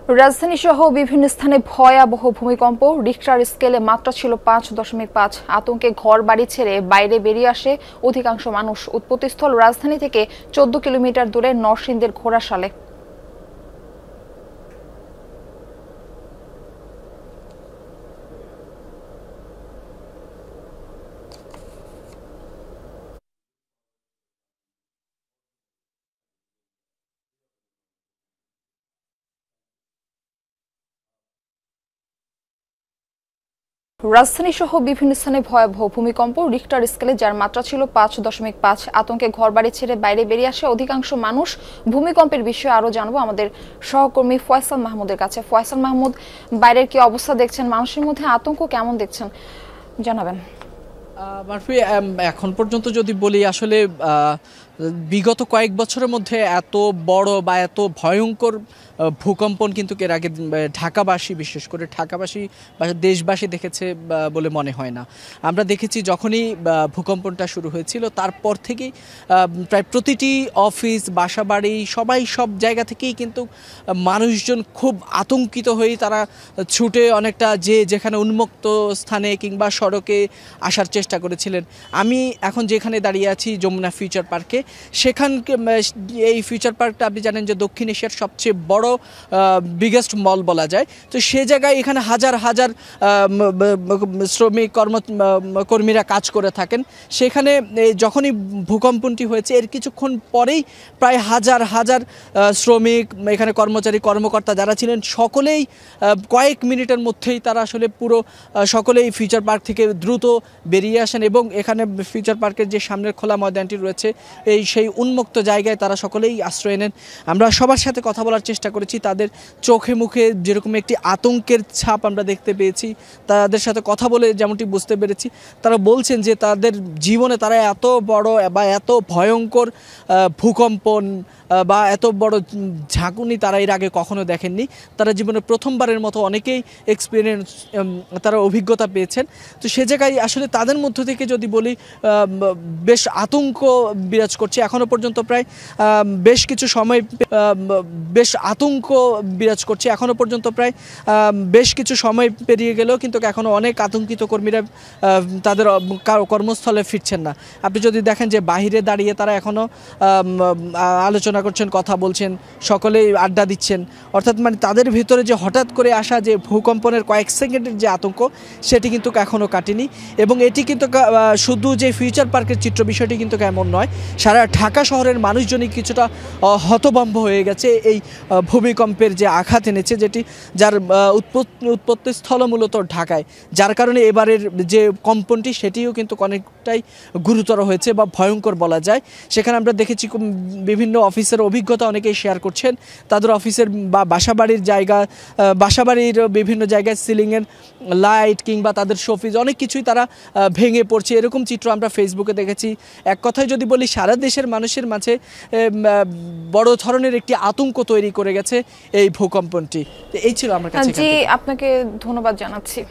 রাজধানী সহ বিভিন্ন স্থানে ভয়াবহ ভূমিকম্প। রিক্টার স্কেলে মাত্রা ছিল 5.5। আতঙ্কে ঘর বাড়ি ছেড়ে বাইরে বেরিয়ে আসে অধিকাংশ মানুষ। উৎপত্তিস্থল রাজধানী থেকে 14 কিলোমিটার দূরে নরসিংদীর ঘোড়াশালে। রাজধানী সহ বিভিন্ন স্থানে ভয়াবহ ভূমিকম্প। রিক্টার স্কেলে যার মাত্রা ছিল 5.5। আতঙ্কে ঘরবাড়ি ছেড়ে বাইরে বেরিয়ে আসে অধিকাংশ মানুষ। ভূমিকম্পের বিষয়ে আরো জানবো আমাদের সহকর্মী ফয়সাল মাহমুদের কাছে। ফয়সাল মাহমুদ, বাইরের কি অবস্থা দেখছেন, মানুষের মধ্যে আতঙ্ক কেমন দেখছেন, জানাবেন। মারফি, এখন পর্যন্ত যদি বলি, আসলে বিগত কয়েক বছরের মধ্যে এত বড় বা এত ভয়ঙ্কর ভূকম্পন কিন্তু এর আগে ঢাকাবাসী, বিশেষ করে ঢাকাবাসী বা দেশবাসী দেখেছে বলে মনে হয় না। আমরা দেখেছি যখনই ভূকম্পনটা শুরু হয়েছিল তারপর থেকেই প্রায় প্রতিটি অফিস, বাসাবাড়ি, সবাই সব জায়গা থেকেই কিন্তু মানুষজন খুব আতঙ্কিত হয়েই তারা ছুটে অনেকটা যেখানে উন্মুক্ত স্থানে কিংবা সড়কে আসার চেষ্টা করেছিলেন। আমি এখন যেখানে দাঁড়িয়ে আছি যমুনা ফিউচার পার্কে, এই ফিউচার পার্কটা আপনি জানেন যে দক্ষিণ এশিয়ার সবচেয়ে বড় বিগেস্ট মল বলা যায়। তো সে জায়গায় এখানে হাজার হাজার শ্রমিক কর্মীরা কাজ করে থাকেন। সেখানে যখনই ভূকম্পনটি হয়েছে এর কিছুক্ষণ পরেই প্রায় হাজার হাজার শ্রমিক, এখানে কর্মচারী, কর্মকর্তা যারা ছিলেন সকলেই কয়েক মিনিটের মধ্যেই তারা আসলে সকলেই ফিউচার পার্ক থেকে দ্রুত বেরিয়ে আসেন এবং এখানে ফিউচার পার্কের যে সামনের খোলা ময়দানটি রয়েছে সেই উন্মুক্ত জায়গায় তারা সকলেই আশ্রয় নেন। আমরা সবার সাথে কথা বলার চেষ্টা করেছি, তাদের চোখে মুখে যেরকম একটি আতঙ্কের ছাপ আমরা দেখতে পেয়েছি, তাদের সাথে কথা বলে যেমনটি বুঝতে পেরেছি, তারা বলছেন যে তাদের জীবনে তারা এত বড় বা এত ভয়ঙ্কর ভূকম্পন বা এত বড় ঝাঁকুনি তারা এর আগে কখনো দেখেননি। তারা জীবনে প্রথমবারের মতো অনেকেই তারা অভিজ্ঞতা পেয়েছেন। তো সে জায়গায় আসলে তাদের মধ্য থেকে যদি বলি, বেশ আতঙ্ক বিরাজ করছে এখনো পর্যন্ত। প্রায় বেশ কিছু সময় পেরিয়ে গেলেও কিন্তু এখনো অনেক আতঙ্কিত কর্মীরা তাদের কর্মস্থলে ফিরছেন না। আপনি যদি দেখেন যে বাহিরে দাঁড়িয়ে তারা এখনো আলোচনা করছেন, কথা বলছেন, সকলেই আড্ডা দিচ্ছেন। অর্থাৎ মানে তাদের ভিতরে যে হঠাৎ করে আসা যে ভূকম্পনের কয়েক সেকেন্ডের যে আতঙ্ক, সেটি কিন্তু এখনো কাটেনি। এবং এটি কিন্তু শুধু যে ফিউচার পার্কের চিত্র, বিষয়টি কিন্তু এমন নয়, সারা ঢাকা শহরের মানুষজনই কিছুটা হতভম্ব হয়ে গেছে এই ভূমিকম্পের যে আঘাত এনেছে, যার উৎপত্তিস্থল মূলত ঢাকায়, যার কারণে এবারের যে কম্পনটি সেটিও কিন্তু অনেকটাই গুরুতর হয়েছে বা ভয়ঙ্কর বলা যায়। সেখানে আমরা দেখেছি বিভিন্ন অফিসের অভিজ্ঞতা অনেকেই শেয়ার করছেন। তাদের অফিসের বা বাসাবাড়ির বিভিন্ন জায়গায় সিলিংয়ের লাইট কিংবা তাদের শোপিস অনেক কিছুই তারা ভেঙে পড়ছে, এরকম চিত্র আমরা ফেসবুকে দেখেছি। এক কথায় যদি বলি, সারা দেশের মানুষের মাঝে বড় ধরনের একটি আতঙ্ক তৈরি করে গেছে এই ভূকম্পনটি। এই ছিল আমার কাছে। জি, আপনাকে ধন্যবাদ জানাচ্ছি।